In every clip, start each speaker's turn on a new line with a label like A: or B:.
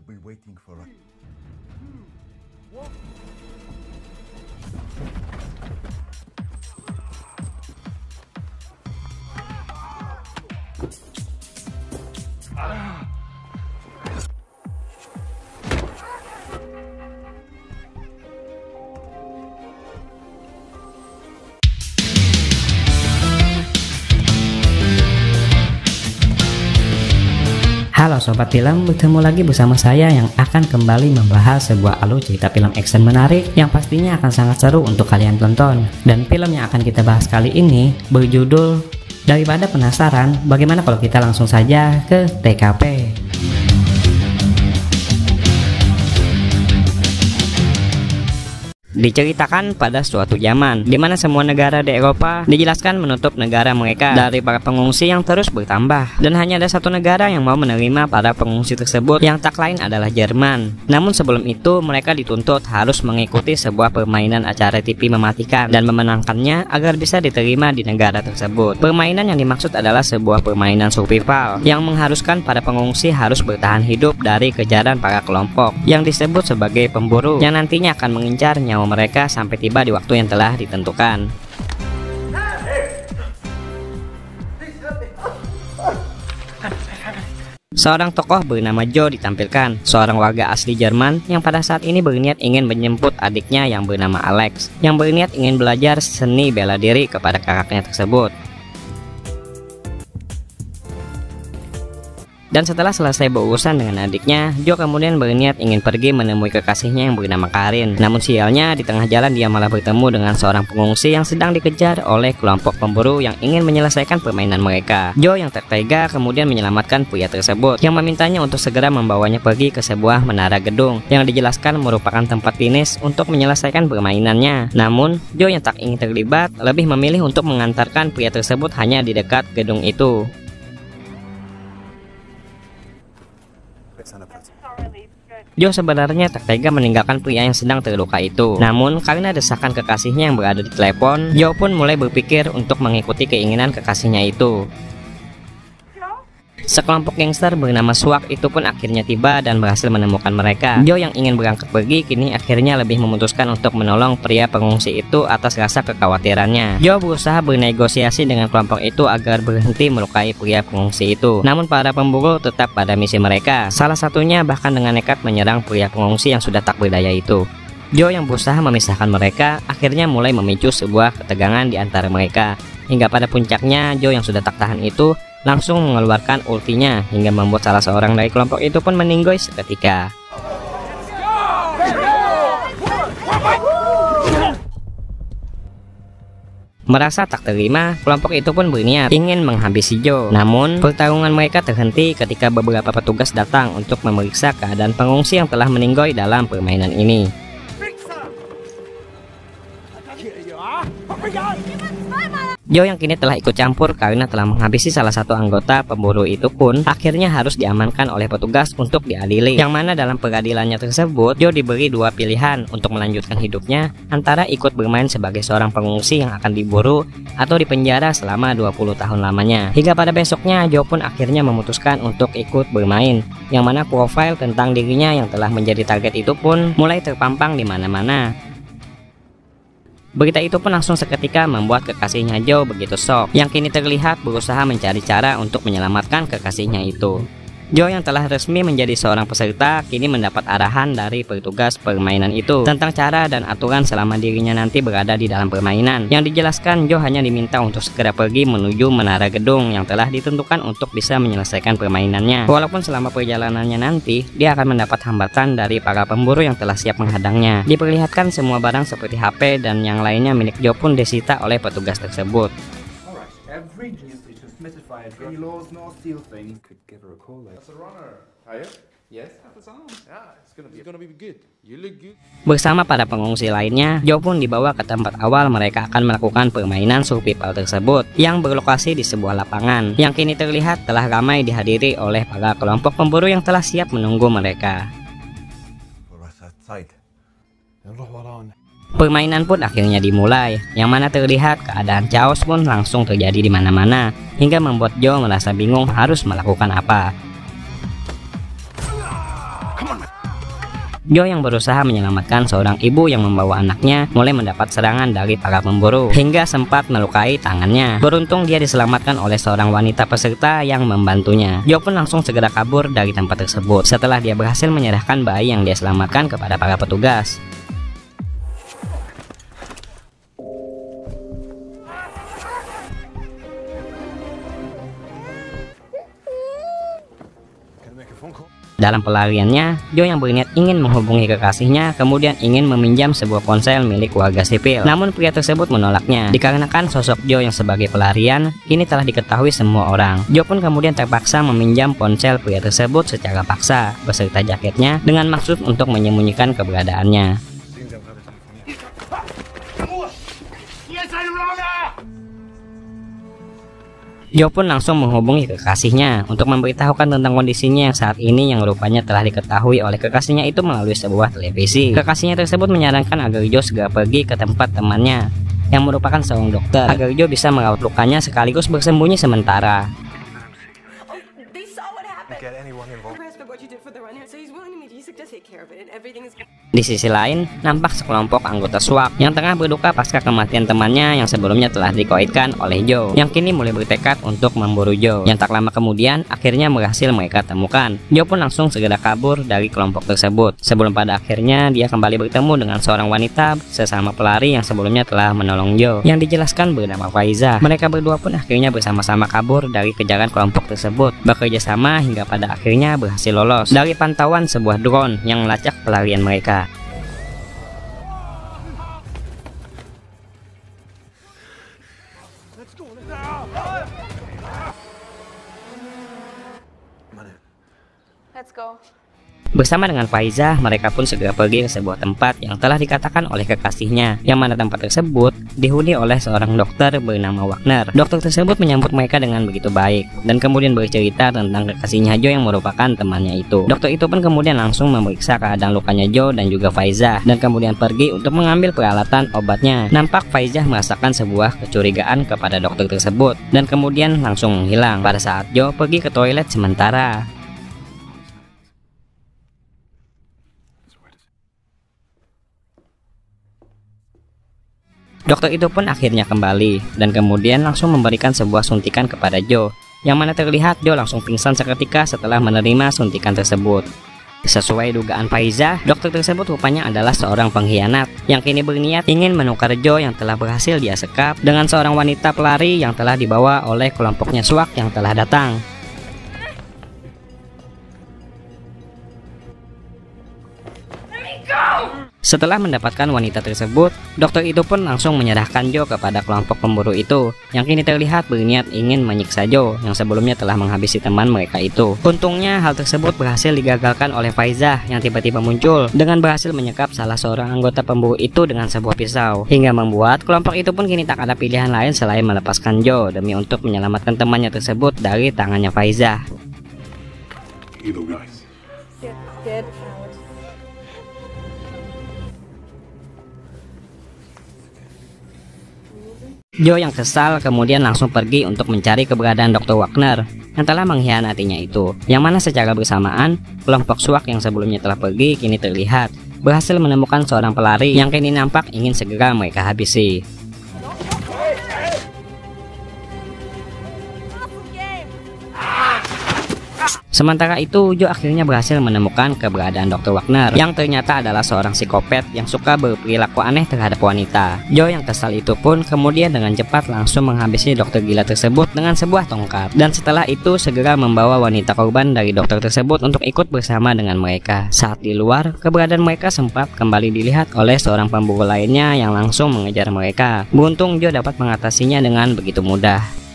A: be waiting for us.
B: Halo Sobat Film, bertemu lagi bersama saya yang akan kembali membahas sebuah alur cerita film action menarik yang pastinya akan sangat seru untuk kalian tonton. Dan film yang akan kita bahas kali ini berjudul Daripada Penasaran, bagaimana kalau kita langsung saja ke TKP. Diceritakan pada suatu zaman di mana semua negara di Eropa dijelaskan menutup negara mereka dari para pengungsi yang terus bertambah, dan hanya ada satu negara yang mau menerima para pengungsi tersebut, yang tak lain adalah Jerman. Namun sebelum itu mereka dituntut harus mengikuti sebuah permainan acara TV mematikan dan memenangkannya agar bisa diterima di negara tersebut. Permainan yang dimaksud adalah sebuah permainan survival yang mengharuskan para pengungsi harus bertahan hidup dari kejaran para kelompok yang disebut sebagai pemburu, yang nantinya akan mengincar nyawa mereka sampai tiba di waktu yang telah ditentukan. Seorang tokoh bernama Joe ditampilkan, seorang warga asli Jerman yang pada saat ini berniat ingin menjemput adiknya yang bernama Alex, yang berniat ingin belajar seni bela diri kepada kakaknya tersebut. Dan setelah selesai berurusan dengan adiknya, Joe kemudian berniat ingin pergi menemui kekasihnya yang bernama Karin. Namun sialnya, di tengah jalan dia malah bertemu dengan seorang pengungsi yang sedang dikejar oleh kelompok pemburu yang ingin menyelesaikan permainan mereka. Joe yang tertega kemudian menyelamatkan pria tersebut, yang memintanya untuk segera membawanya pergi ke sebuah menara gedung yang dijelaskan merupakan tempat finish untuk menyelesaikan permainannya. Namun, Joe yang tak ingin terlibat lebih memilih untuk mengantarkan pria tersebut hanya di dekat gedung itu. Joe sebenarnya tak tega meninggalkan pria yang sedang terluka itu. Namun karena desakan kekasihnya yang berada di telepon, Joe pun mulai berpikir untuk mengikuti keinginan kekasihnya itu. Sekelompok gangster bernama SWAT itu pun akhirnya tiba dan berhasil menemukan mereka. Joe yang ingin berangkat pergi kini akhirnya lebih memutuskan untuk menolong pria pengungsi itu atas rasa kekhawatirannya. Joe berusaha bernegosiasi dengan kelompok itu agar berhenti melukai pria pengungsi itu. Namun para pemburu tetap pada misi mereka. Salah satunya bahkan dengan nekat menyerang pria pengungsi yang sudah tak berdaya itu. Joe yang berusaha memisahkan mereka akhirnya mulai memicu sebuah ketegangan di antara mereka. Hingga pada puncaknya Joe yang sudah tak tahan itu langsung mengeluarkan ultinya hingga membuat salah seorang dari kelompok itu pun meninggoy seketika. Merasa tak terima, kelompok itu pun berniat ingin menghabisi Joe. Namun pertarungan mereka terhenti ketika beberapa petugas datang untuk memeriksa keadaan pengungsi yang telah meninggoy dalam permainan ini. Joe yang kini telah ikut campur karena telah menghabisi salah satu anggota pemburu itu pun akhirnya harus diamankan oleh petugas untuk diadili. Yang mana dalam peradilannya tersebut, Joe diberi dua pilihan untuk melanjutkan hidupnya, antara ikut bermain sebagai seorang pengungsi yang akan diburu atau dipenjara selama 20 tahun lamanya. Hingga pada besoknya, Joe pun akhirnya memutuskan untuk ikut bermain, yang mana profil tentang dirinya yang telah menjadi target itu pun mulai terpampang di mana-mana. Berita itu pun langsung seketika membuat kekasihnya Joe begitu shock, yang kini terlihat berusaha mencari cara untuk menyelamatkan kekasihnya itu. Joe yang telah resmi menjadi seorang peserta kini mendapat arahan dari petugas permainan itu tentang cara dan aturan selama dirinya nanti berada di dalam permainan. Yang dijelaskan, Joe hanya diminta untuk segera pergi menuju menara gedung yang telah ditentukan untuk bisa menyelesaikan permainannya. Walaupun selama perjalanannya nanti dia akan mendapat hambatan dari para pemburu yang telah siap menghadangnya. Diperlihatkan semua barang seperti HP dan yang lainnya milik Joe pun disita oleh petugas tersebut.
A: Any laws, no steel thing. Could give her a call. That's a runner. Are you? Yes. That's on. Yeah, it's gonna be good. You look good.
B: Bersama para pengungsi lainnya, Joe pun dibawa ke tempat awal mereka akan melakukan permainan survival tersebut yang berlokasi di sebuah lapangan yang kini terlihat telah ramai dihadiri oleh para kelompok pemburu yang telah siap menunggu mereka. Permainan pun akhirnya dimulai, yang mana terlihat keadaan chaos pun langsung terjadi di mana-mana, hingga membuat Joe merasa bingung harus melakukan apa. Joe yang berusaha menyelamatkan seorang ibu yang membawa anaknya mulai mendapat serangan dari para pemburu hingga sempat melukai tangannya. Beruntung dia diselamatkan oleh seorang wanita peserta yang membantunya. Joe pun langsung segera kabur dari tempat tersebut setelah dia berhasil menyerahkan bayi yang dia selamatkan kepada para petugas. Dalam pelariannya, Joe yang berniat ingin menghubungi kekasihnya, kemudian ingin meminjam sebuah ponsel milik warga sipil. Namun pria tersebut menolaknya, dikarenakan sosok Joe yang sebagai pelarian ini telah diketahui semua orang. Joe pun kemudian terpaksa meminjam ponsel pria tersebut secara paksa, beserta jaketnya, dengan maksud untuk menyembunyikan keberadaannya. Joe pun langsung menghubungi kekasihnya untuk memberitahukan tentang kondisinya yang saat ini yang rupanya telah diketahui oleh kekasihnya itu melalui sebuah televisi. Kekasihnya tersebut menyarankan agar Joe segera pergi ke tempat temannya yang merupakan seorang dokter agar Joe bisa merawat lukanya sekaligus bersembunyi sementara. Di sisi lain, nampak sekelompok anggota SWAT yang tengah berduka pasca kematian temannya yang sebelumnya telah dikoitkan oleh Joe, yang kini mulai bertekad untuk memburu Joe. Yang tak lama kemudian, akhirnya berhasil mereka temukan. Joe pun langsung segera kabur dari kelompok tersebut, sebelum pada akhirnya dia kembali bertemu dengan seorang wanita sesama pelari yang sebelumnya telah menolong Joe, yang dijelaskan bernama Faiza. Mereka berdua pun akhirnya bersama-sama kabur dari kejaran kelompok tersebut, bekerja sama hingga pada akhirnya berhasil lolos dari pantauan sebuah drone yang melacak pelarian mereka.
C: Let's go.
B: Bersama dengan Faiza, mereka pun segera pergi ke sebuah tempat yang telah dikatakan oleh kekasihnya, yang mana tempat tersebut dihuni oleh seorang dokter bernama Wagner. Dokter tersebut menyambut mereka dengan begitu baik, dan kemudian bercerita tentang kekasihnya Joe yang merupakan temannya itu. Dokter itu pun kemudian langsung memeriksa keadaan lukanya Joe dan juga Faiza, dan kemudian pergi untuk mengambil peralatan obatnya. Nampak Faiza merasakan sebuah kecurigaan kepada dokter tersebut, dan kemudian langsung menghilang pada saat Joe pergi ke toilet sementara. Dokter itu pun akhirnya kembali dan kemudian langsung memberikan sebuah suntikan kepada Joe, yang mana terlihat Joe langsung pingsan seketika setelah menerima suntikan tersebut. Sesuai dugaan Faiza, dokter tersebut rupanya adalah seorang pengkhianat yang kini berniat ingin menukar Joe yang telah berhasil dia sekap dengan seorang wanita pelari yang telah dibawa oleh kelompoknya SWAT yang telah datang. Setelah mendapatkan wanita tersebut, dokter itu pun langsung menyerahkan Joe kepada kelompok pemburu itu, yang kini terlihat berniat ingin menyiksa Joe yang sebelumnya telah menghabisi teman mereka itu. Untungnya hal tersebut berhasil digagalkan oleh Faiza yang tiba-tiba muncul dengan berhasil menyekap salah seorang anggota pemburu itu dengan sebuah pisau, hingga membuat kelompok itu pun kini tak ada pilihan lain selain melepaskan Joe demi untuk menyelamatkan temannya tersebut dari tangannya Faiza. Joe yang kesal kemudian langsung pergi untuk mencari keberadaan Dr. Wagner yang telah mengkhianatinya itu, yang mana secara bersamaan kelompok SWAT yang sebelumnya telah pergi kini terlihat berhasil menemukan seorang pelari yang kini nampak ingin segera mereka habisi. Sementara itu, Joe akhirnya berhasil menemukan keberadaan Dr. Wagner yang ternyata adalah seorang psikopat yang suka berperilaku aneh terhadap wanita. Joe yang kesal itu pun kemudian dengan cepat langsung menghabisi dokter gila tersebut dengan sebuah tongkat, dan setelah itu segera membawa wanita korban dari dokter tersebut untuk ikut bersama dengan mereka. Saat di luar, keberadaan mereka sempat kembali dilihat oleh seorang pemburu lainnya yang langsung mengejar mereka. Beruntung Joe dapat mengatasinya dengan begitu mudah.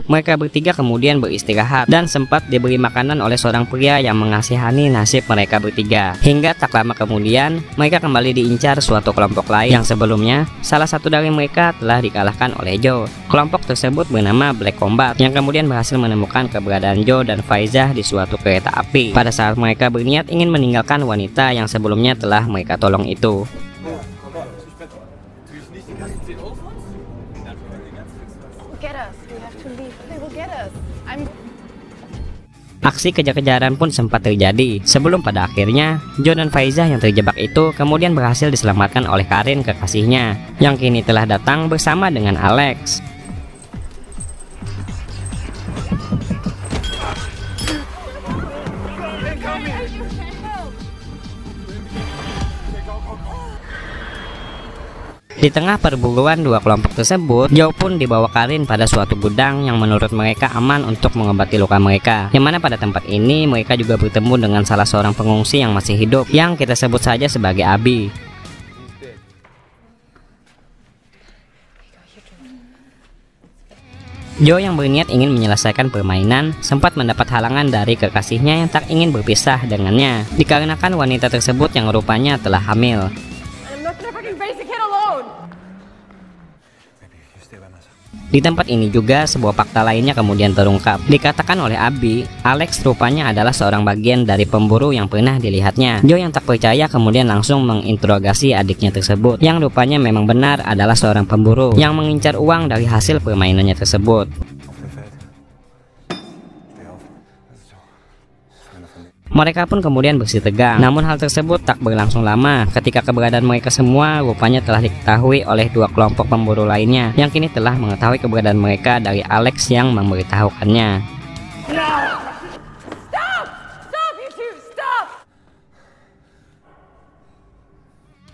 B: Mereka bertiga kemudian beristirahat dan sempat diberi makanan oleh seorang pria yang mengasihani nasib mereka bertiga. Hingga tak lama kemudian, mereka kembali diincar suatu kelompok lain yang sebelumnya salah satu dari mereka telah dikalahkan oleh Joe. Kelompok tersebut bernama Black Combat yang kemudian berhasil menemukan keberadaan Joe dan Faiza di suatu kereta api pada saat mereka berniat ingin meninggalkan wanita yang sebelumnya telah mereka tolong itu.
C: Get us. We have to leave. They will get us.
B: Aksi kejar-kejaran pun sempat terjadi sebelum pada akhirnya Joe dan Faiza yang terjebak itu kemudian berhasil diselamatkan oleh Karin kekasihnya yang kini telah datang bersama dengan Alex. Di tengah perburuan dua kelompok tersebut, Joe pun dibawa Karin pada suatu gudang yang menurut mereka aman untuk mengobati luka mereka. Yang mana pada tempat ini mereka juga bertemu dengan salah seorang pengungsi yang masih hidup, yang kita sebut saja sebagai Abi. Joe yang berniat ingin menyelesaikan permainan sempat mendapat halangan dari kekasihnya yang tak ingin berpisah dengannya, dikarenakan wanita tersebut yang rupanya telah hamil. Di tempat ini juga sebuah fakta lainnya kemudian terungkap. Dikatakan oleh Abi, Alex rupanya adalah seorang bagian dari pemburu yang pernah dilihatnya. Joe yang tak percaya kemudian langsung menginterogasi adiknya tersebut, yang rupanya memang benar adalah seorang pemburu yang mengincar uang dari hasil permainannya tersebut. Mereka pun kemudian bersih tegang. Namun hal tersebut tak berlangsung lama ketika keberadaan mereka semua rupanya telah diketahui oleh dua kelompok pemburu lainnya yang kini telah mengetahui keberadaan mereka dari Alex yang memberitahukannya.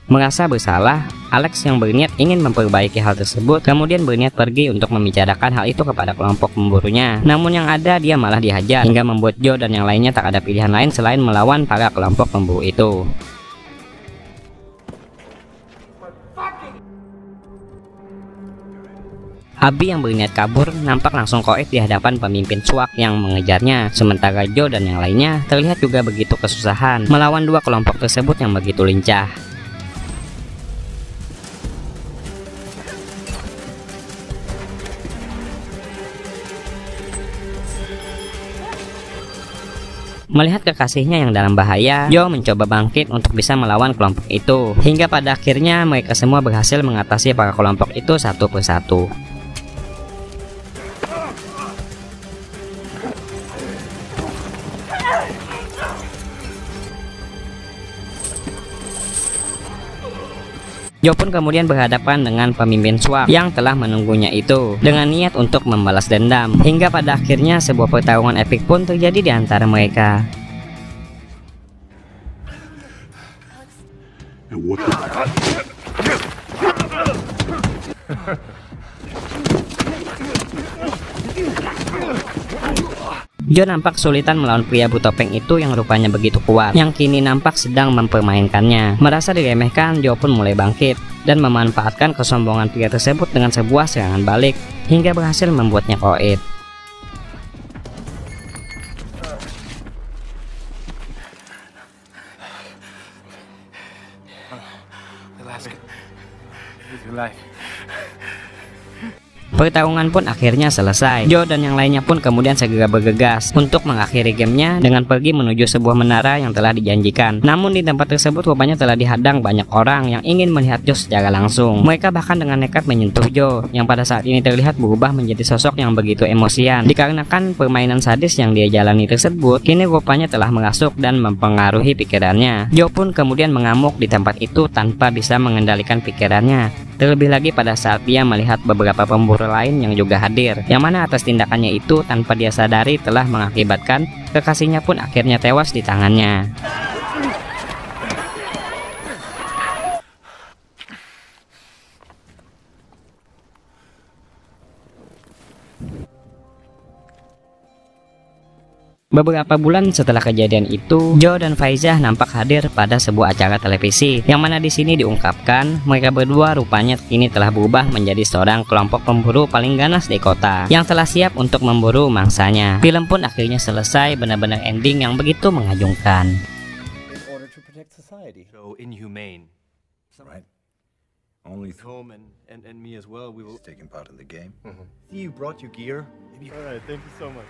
B: Merasa bersalah, Alex yang berniat ingin memperbaiki hal tersebut kemudian berniat pergi untuk membicarakan hal itu kepada kelompok pemburunya. Namun yang ada dia malah dihajar hingga membuat Joe dan yang lainnya tak ada pilihan lain selain melawan para kelompok pemburu itu. Abi yang berniat kabur nampak langsung koit di hadapan pemimpin SWAT yang mengejarnya, sementara Joe dan yang lainnya terlihat juga begitu kesusahan melawan dua kelompok tersebut yang begitu lincah. Melihat kekasihnya yang dalam bahaya, Joe mencoba bangkit untuk bisa melawan kelompok itu. Hingga pada akhirnya mereka semua berhasil mengatasi para kelompok itu satu persatu. Joe pun kemudian berhadapan dengan pemimpin SWAT yang telah menunggunya itu dengan niat untuk membalas dendam. Hingga pada akhirnya sebuah pertarungan epik pun terjadi di antara mereka. Joe nampak kesulitan melawan pria bertopeng itu yang rupanya begitu kuat, yang kini nampak sedang mempermainkannya. Merasa diremehkan, Joe pun mulai bangkit dan memanfaatkan kesombongan pria tersebut dengan sebuah serangan balik hingga berhasil membuatnya koit. Pertarungan pun akhirnya selesai. Joe dan yang lainnya pun kemudian segera bergegas untuk mengakhiri gamenya dengan pergi menuju sebuah menara yang telah dijanjikan. Namun di tempat tersebut rupanya telah dihadang banyak orang yang ingin melihat Joe secara langsung. Mereka bahkan dengan nekat menyentuh Joe yang pada saat ini terlihat berubah menjadi sosok yang begitu emosian. Dikarenakan permainan sadis yang dia jalani tersebut kini rupanya telah merasuk dan mempengaruhi pikirannya. Joe pun kemudian mengamuk di tempat itu tanpa bisa mengendalikan pikirannya. Terlebih lagi pada saat dia melihat beberapa pemburu lain yang juga hadir, yang mana atas tindakannya itu tanpa dia sadari telah mengakibatkan kekasihnya pun akhirnya tewas di tangannya. Beberapa bulan setelah kejadian itu, Joe dan Faiza nampak hadir pada sebuah acara televisi, yang mana di sini diungkapkan mereka berdua rupanya kini telah berubah menjadi seorang kelompok pemburu paling ganas di kota, yang telah siap untuk memburu mangsanya. Film pun akhirnya selesai, benar-benar ending yang begitu mengagumkan.
D: So inhumane.
E: Right. Only
D: Home and me as well. We will
E: taking part in the game.
D: see you brought your gear. Maybe. All right, thank you so much.